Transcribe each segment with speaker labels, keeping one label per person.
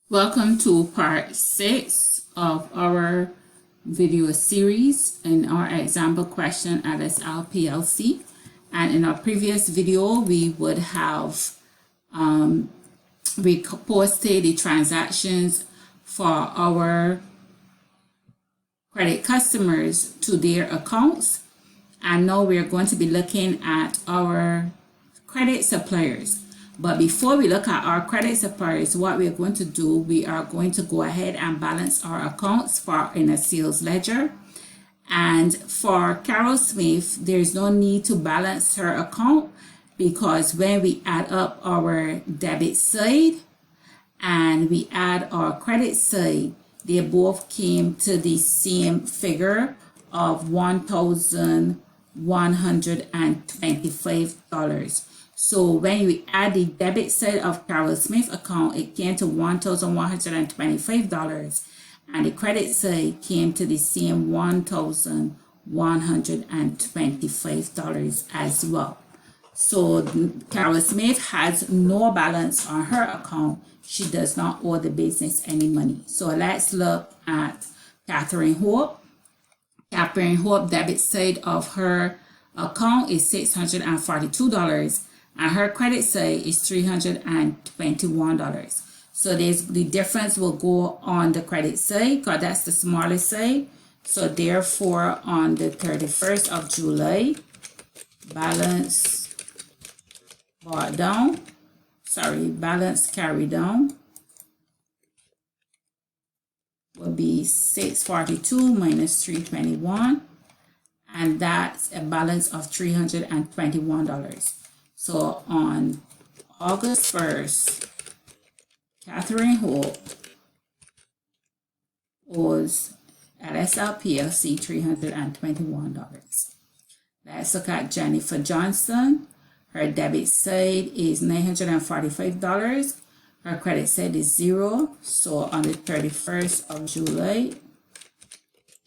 Speaker 1: Welcome to part 6 of our video series in our example question LSL Plc. And in our previous video, we would have posted the transactions for our credit customers to their accounts. And now we're going to be looking at our credit suppliers. But before we look at our credit suppliers, what we're going to do, we are going to go ahead and balance our accounts in a sales ledger. And for Carol Smith, there's no need to balance her account because when we add up our debit side and we add our credit side, they both came to the same figure of $1,125. So when we add the debit side of Carol Smith account, it came to $1,125, and the credit side came to the same $1,125 as well. So Carol Smith has no balance on her account. She does not owe the business any money. So let's look at Catherine Hope. Catherine Hope debit side of her account is $642. And her credit side is $321. So the difference will go on the credit side because that's the smallest side. So therefore, on the 31st of July, balance carry down will be 642 minus 321, and that's a balance of $321. So on August 1st, Catherine Hope owes LSL Plc $321. Let's look at Jennifer Johnson. Her debit side is $945. Her credit side is 0. So on the 31st of July,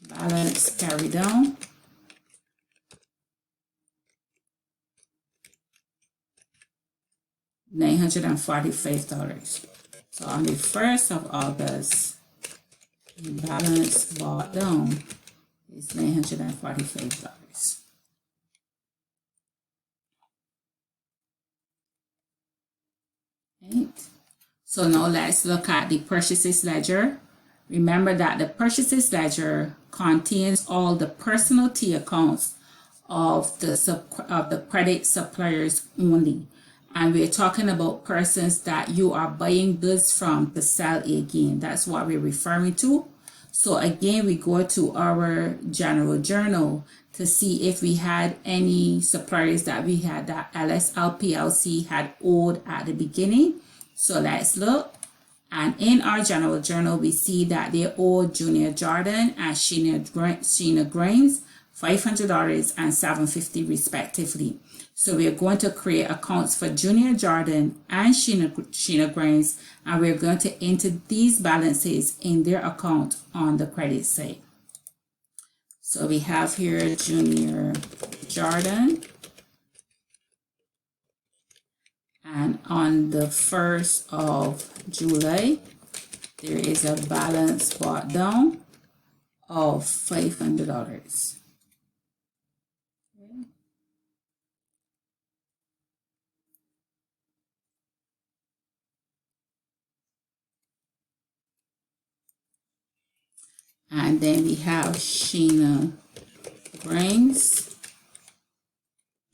Speaker 1: balance carry down $945. So on the 1st of August, the balance brought down is $945. Right. So now let's look at the purchases ledger. Remember that the purchases ledger contains all the personality accounts of the credit suppliers only. And we're talking about persons that you are buying goods from to sell again. That's what we're referring to. So again, we go to our general journal to see if we had any suppliers that we had that LSL Plc had owed at the beginning. So let's look. And in our general journal, we see that they owe Junior Jordan and Sheena Grimes $500 and $750 respectively. So we are going to create accounts for Junior Jordan and Sheena Grimes, and we're going to enter these balances in their account on the credit side. So we have here Junior Jordan, and on the 1st of July, there is a balance brought down of $500. And then we have Sheena Grimes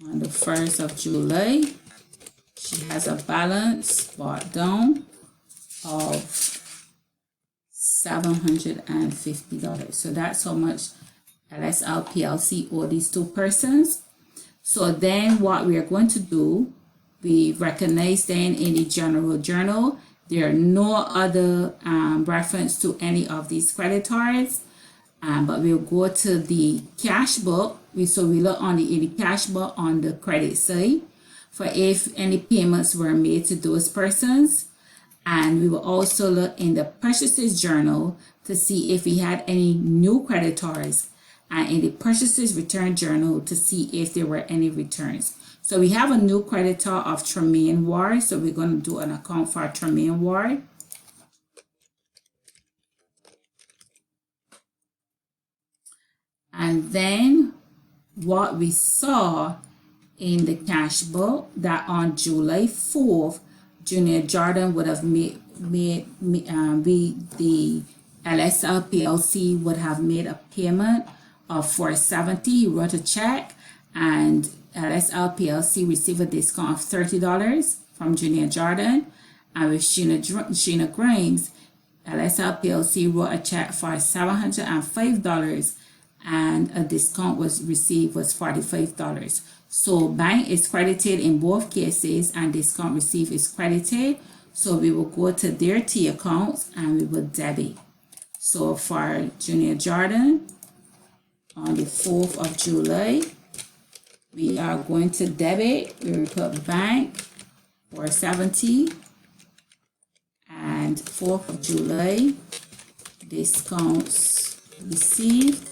Speaker 1: on the 1st of July. She has a balance brought down of $750. So that's how much LSL Plc owe these two persons. So then what we are going to do, we recognize then in the general journal, there are no other reference to any of these creditors, but we'll go to the cash book. So we look in the cash book on the credit side for if any payments were made to those persons. And we will also look in the purchases journal to see if we had any new creditors, and in the purchases return journal to see if there were any returns. So we have a new creditor of Tremaine Ward. So we're going to do an account for Tremaine Ward. And then what we saw in the cash book, that on July 4th, Junior Jordan would have the LSL Plc would have made a payment of $470. He wrote a check, and LSL Plc received a discount of $30 from Junior Jordan. And with Sheena Grimes, LSL Plc wrote a check for $705, and a discount was received was $45. So bank is credited in both cases, and discount received is credited. So we will go to their T accounts and we will debit. So for Junior Jordan, on the 4th of July, we are going to debit. We will put bank $470, and 4th of July, discounts received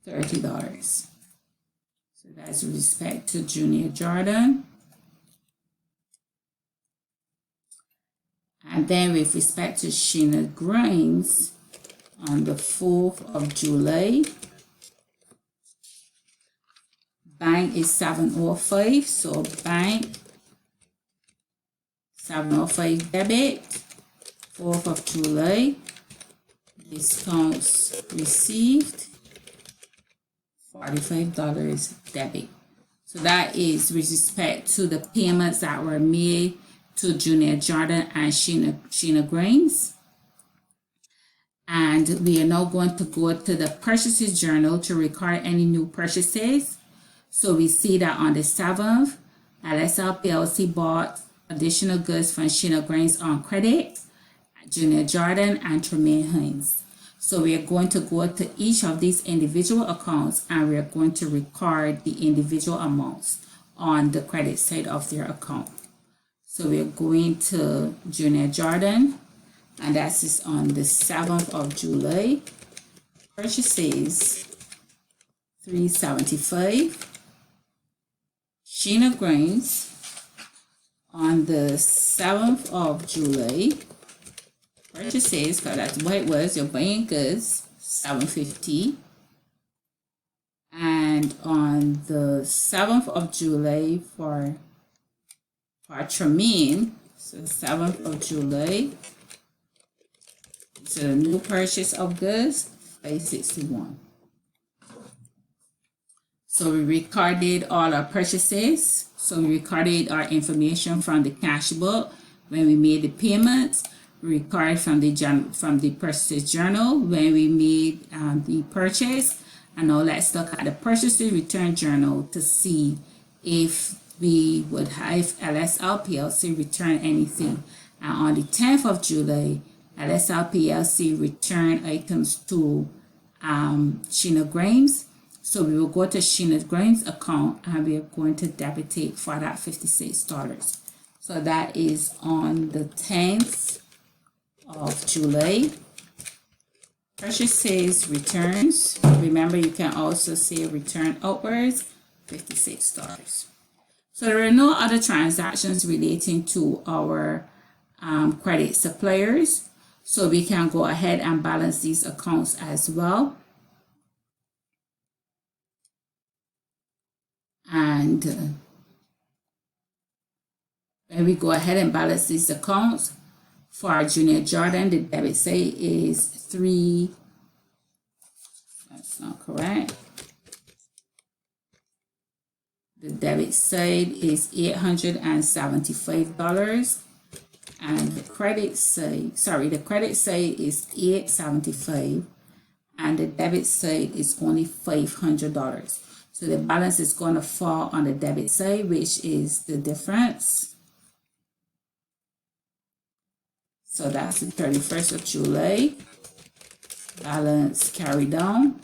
Speaker 1: $30. So that's with respect to Junior Jordan. And then with respect to Sheena Grimes, on the 4th of July, bank is $705, so bank $705 debit. 4th of July, discounts received $45 debit. So that is with respect to the payments that were made to Junior Jordan and Sheena Grimes. And we are now going to go to the purchases journal to record any new purchases. So we see that on the 7th, LSL Plc bought additional goods from Sheena Grimes on credit, Junior Jordan, and Tremaine Hines. So we are going to go to each of these individual accounts, and we are going to record the individual amounts on the credit side of their account. So we are going to Junior Jordan, and that is on the 7th of July. Purchases $375. Sheena Grimes on the 7th of July. Purchases, because that's what it was, you're buying goods, $750. And on the 7th of July for Tremaine, so 7th of July, so the new purchase of goods, $561. So we recorded all our purchases. So we recorded our information from the cash book when we made the payments. We record from the purchase journal when we made the purchase. And now let's look at the purchases return journal to see if we would have LSL Plc return anything. And on the 10th of July, LSL Plc returned items to Sheena Grimes. So we will go to Sheena Grimes' account, and we are going to debitate for that $56. So that is on the 10th of July. Purchases returns. Remember, you can also say return outwards, $56. So there are no other transactions relating to our credit suppliers. So we can go ahead and balance these accounts as well. And when we go ahead and balance these accounts, for our Junior Jordan, the debit side is that's not correct. The debit side is $875, and the credit side, the credit side is $875, and the debit side is only $500. So the balance is going to fall on the debit side, which is the difference. So that's the 31st of July. Balance carried down.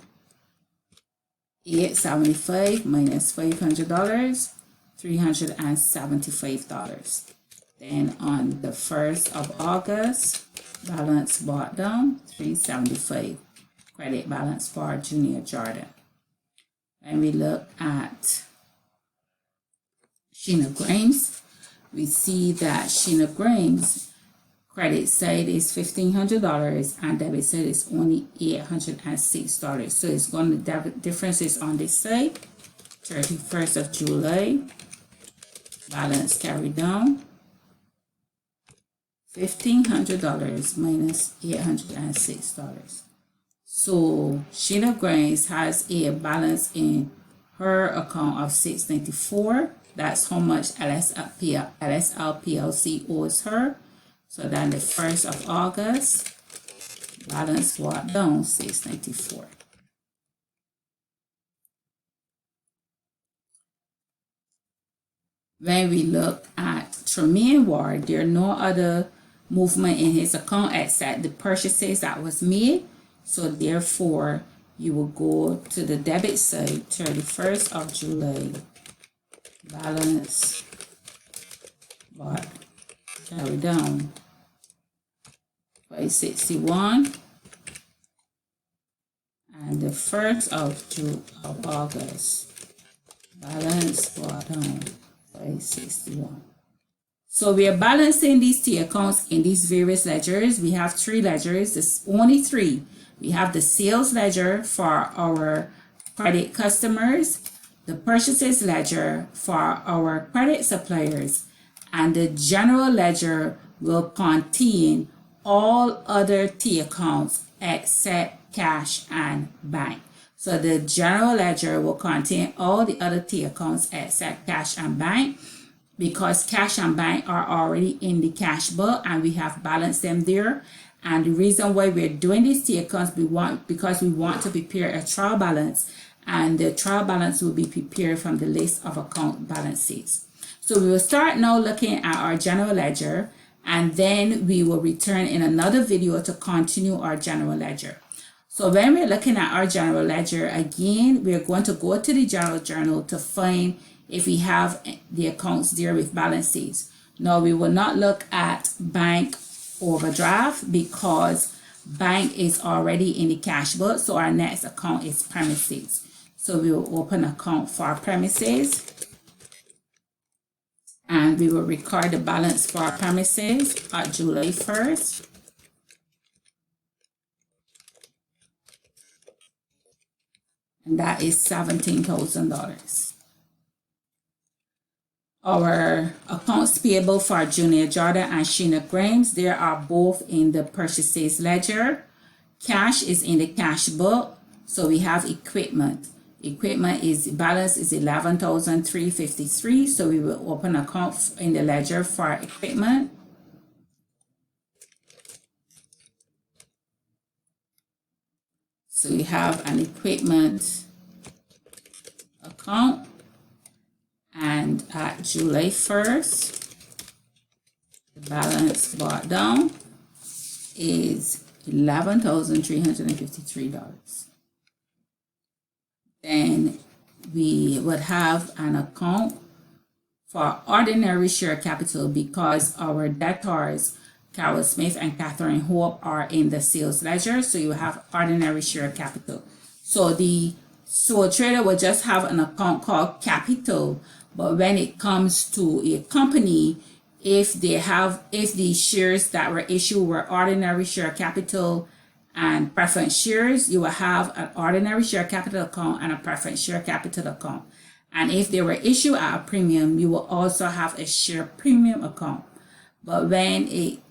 Speaker 1: $875 minus $500, $375. Then on the 1st of August, balance brought down, $375. Credit balance for Junior Jordan. And we look at Sheena Grimes, we see that Sheena Grimes credit side is $1,500 and debit side is only $806. So it's going to difference is on this side. 31st of July, balance carried down, $1,500 minus $806. So Sheena Grains has a balance in her account of $694. That's how much LSL Plc owes her. So then the 1st of August, balance brought down $694. When we look at Tremaine Ward, there are no other movement in his account except the purchases that was made. So therefore, you will go to the debit side, 31st of July, balance bought carry down $561, and the 1st of August, balance brought down $561. So we are balancing these T accounts in these various ledgers. We have 3 ledgers. There's only 3. We have the sales ledger for our credit customers, the purchases ledger for our credit suppliers, and the general ledger will contain all other T accounts except cash and bank. So the general ledger will contain all the other T accounts except cash and bank, because cash and bank are already in the cash book and we have balanced them there. And the reason why we're doing these T accounts, because we want to prepare a trial balance, and the trial balance will be prepared from the list of account balances. So we will start now looking at our general ledger, and then we will return in another video to continue our general ledger. So when we're looking at our general ledger, again, we're going to go to the general journal to find if we have the accounts there with balances. Now, we will not look at bank overdraft because bank is already in the cash book. So our next account is premises. So we will open account for premises, and we will record the balance for premises at July 1st. And that is $17,000. Our accounts payable for Junior Jordan and Sheena Grimes, they are both in the purchases ledger. Cash is in the cash book. So we have equipment. Equipment is balance is $11,353. So we will open account in the ledger for equipment. So we have an equipment account, and at July 1st, the balance brought down is $11,353. Then we would have an account for ordinary share capital because our debtors, Carol Smith and Catherine Hope, are in the sales ledger. So you have ordinary share capital. So the sole trader will just have an account called capital. But when it comes to a company, if the shares that were issued were ordinary share capital and preference shares, you will have an ordinary share capital account and a preference share capital account. And if they were issued at a premium, you will also have a share premium account. But again,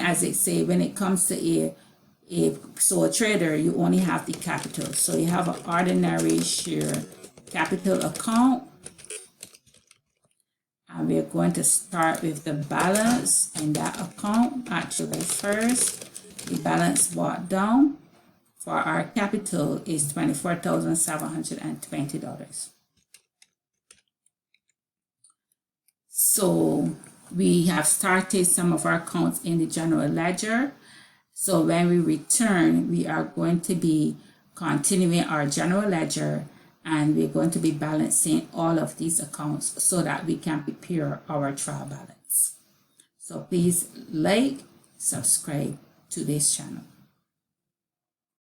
Speaker 1: as it say, when it comes to a sole trader, you only have the capital. So you have an ordinary share capital account, and we're going to start with the balance in that account. Actually, first, the balance brought down for our capital is $24,720. So we have started some of our accounts in the general ledger. So when we return, we are going to be continuing our general ledger, and we're going to be balancing all of these accounts so that we can prepare our trial balance. So please like, subscribe to this channel.